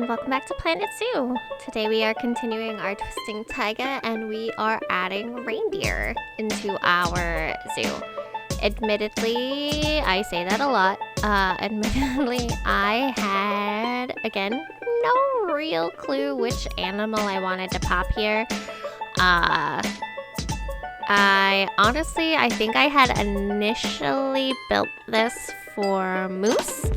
and welcome back to Planet Zoo. Today we are continuing our twisting taiga and we are adding reindeer into our zoo. Admittedly, I say that a lot. Admittedly, I had, again, no real clue which animal I wanted to pop here. I think I had initially built this for mooses,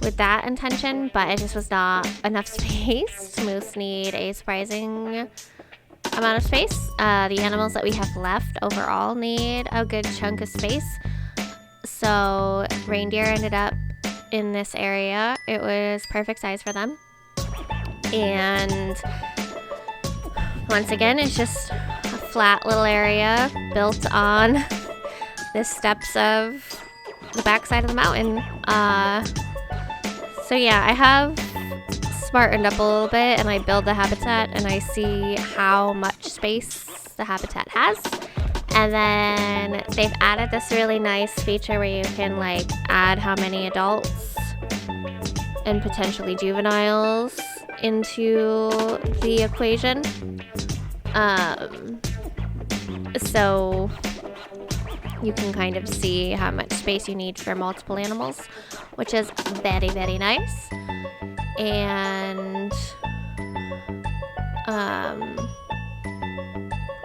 with that intention, but it just was not enough space. Moose need a surprising amount of space. The animals that we have left overall need a good chunk of space. So reindeer ended up in this area. It was perfect size for them. And once again, it's just a flat little area built on the steps of the backside of the mountain. So yeah, I have smartened up a little bit and I build the habitat and I see how much space the habitat has. And then they've added this really nice feature where you can like add how many adults and potentially juveniles into the equation. So you can kind of see how much space you need for multiple animals, which is very, very nice. And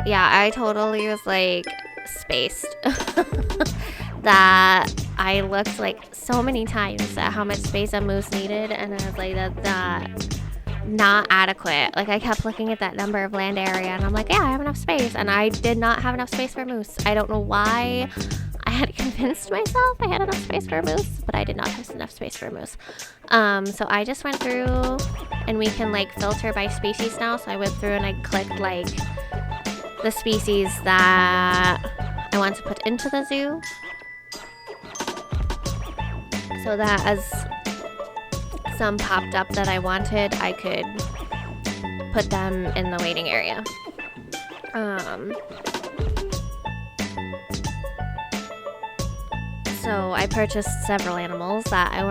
yeah, I totally was like spaced that I looked like so many times at how much space a moose needed, and I was like, that's not adequate. Like, I kept looking at that number of land area and I'm like, yeah, I have enough space, and I did not have enough space for a moose. I don't know why I had convinced myself I had enough space for a moose, but I did not have enough space for a moose. So I just went through, and we can like filter by species now, so I went through and I clicked like the species that I want to put into the zoo, so that as some popped up that I wanted, I could put them in the waiting area. So I purchased several animals that I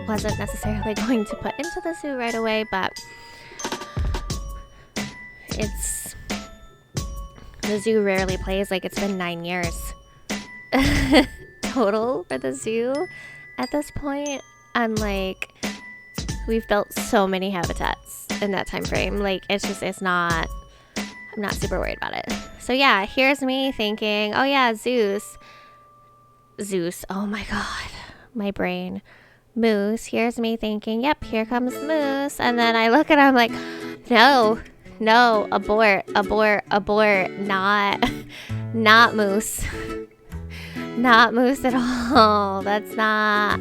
wasn't necessarily going to put into the zoo right away, but the zoo rarely plays. Like, it's been 9 years total for the zoo at this point, and like we've built so many habitats in that time frame. Like, I'm not super worried about it. So yeah, here's me thinking, oh yeah, Zeus, oh my god, my brain. Moose, here's me thinking, yep, here comes Moose. And then I look and I'm like, no, abort, not Moose. Not Moose at all. That's not,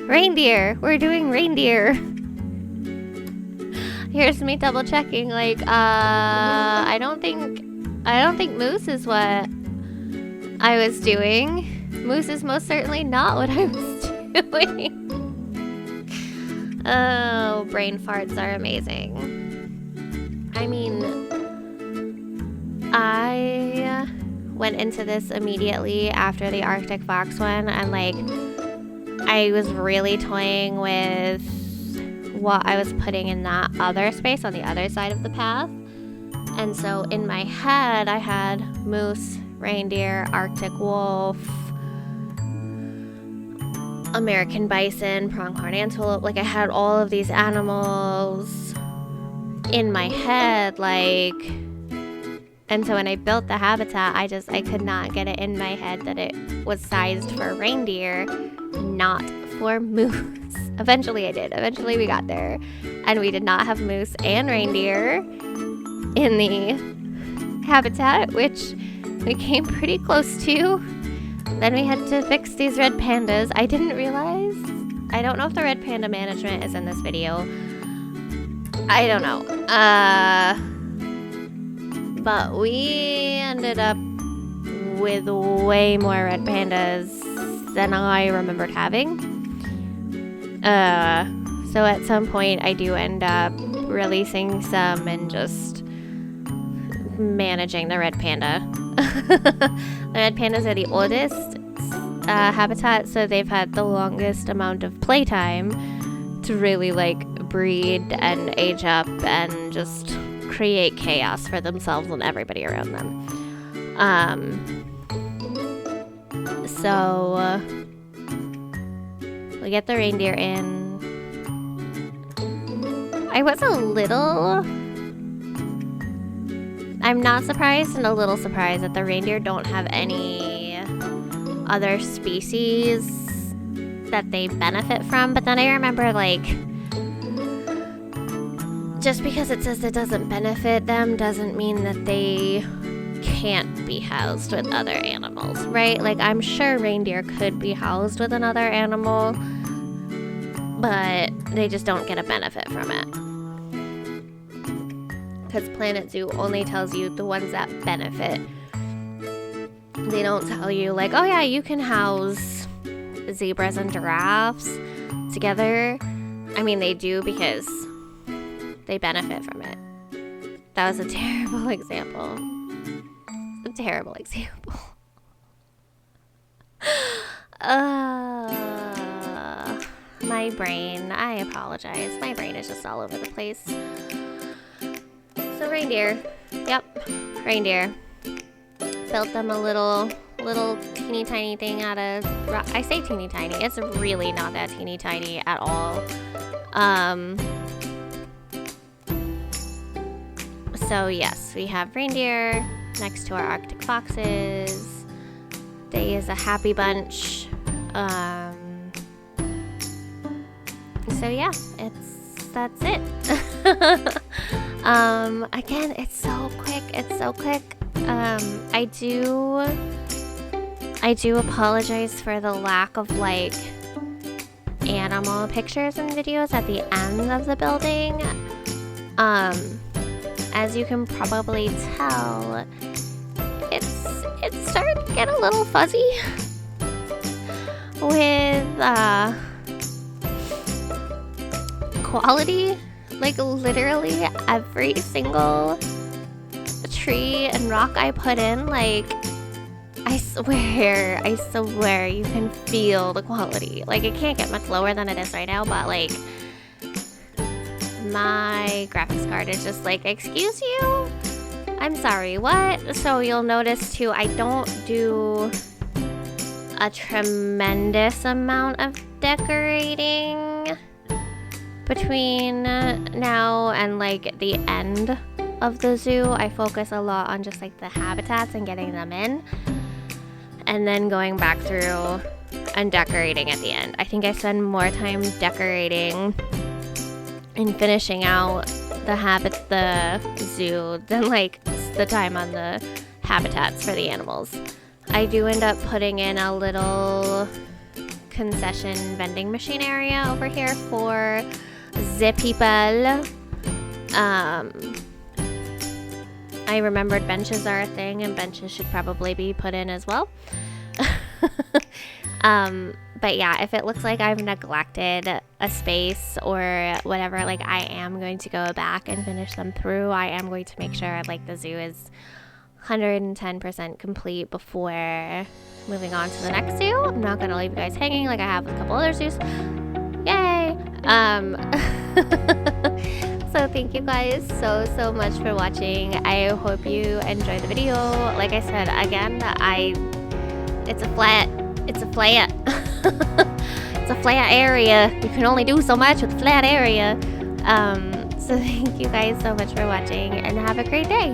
reindeer. We're doing reindeer. Here's me double checking, like, I don't think moose is what I was doing. Moose is most certainly not what I was doing. Oh, brain farts are amazing. I mean, I went into this immediately after the Arctic Fox one, and like I was really toying with what I was putting in that other space on the other side of the path. And so in my head, I had moose, reindeer, Arctic wolf, American bison, pronghorn antelope. Like, I had all of these animals in my head, like, and so when I built the habitat, I could not get it in my head that it was sized for reindeer, not for moose. Eventually I did. Eventually we got there, and we did not have moose and reindeer in the habitat, which we came pretty close to. Then we had to fix these red pandas. I didn't realize. I don't know if the red panda management is in this video. I don't know. But we ended up with way more red pandas than I remembered having. So at some point I do end up releasing some and just managing the red panda. The red pandas are the oldest. habitat, so they've had the longest amount of playtime to really like breed and age up and just create chaos for themselves and everybody around them. So we get the reindeer in. I was I'm not surprised and a little surprised that the reindeer don't have any other species that they benefit from. But then I remember, like, just because it says it doesn't benefit them doesn't mean that they can't be housed with other animals, right? Like, I'm sure reindeer could be housed with another animal, but they just don't get a benefit from it. Because Planet Zoo only tells you the ones that benefit. They don't tell you, like, oh yeah, you can house zebras and giraffes together. I mean, they do because they benefit from it. That was a terrible example. A terrible example. My brain, I apologize. My brain is just all over the place. So reindeer, yep, reindeer. Built them a little teeny tiny thing out of rock. I say teeny tiny, it's really not that teeny tiny at all. So yes, we have reindeer next to our Arctic foxes. They is a happy bunch. So yeah, that's it. Again, it's so quick. I do apologize for the lack of like animal pictures and videos at the end of the building. As you can probably tell, it's starting to get a little fuzzy with quality. Like literally every single tree and rock I put in, like I swear you can feel the quality. Like it can't get much lower than it is right now, but like my graphics card is just like, excuse you? I'm sorry, what? So you'll notice too, I don't do a tremendous amount of decorating between now and like the end of the zoo. I focus a lot on just like the habitats and getting them in, and then going back through and decorating at the end. I think I spend more time decorating and finishing out the zoo than like the time on the habitats for the animals. I do end up putting in a little concession vending machine area over here for the people. I remembered benches are a thing, and benches should probably be put in as well. But yeah, if it looks like I've neglected a space or whatever, like I am going to go back and finish them through. I am going to make sure like the zoo is 110% complete before moving on to the next zoo. I'm not gonna leave you guys hanging like I have with a couple other zoos. Yay! So thank you guys so much for watching. I hope you enjoyed the video. Like I said, again, it's a flat it's a flat area. You can only do so much with a flat area. So thank you guys so much for watching, and have a great day.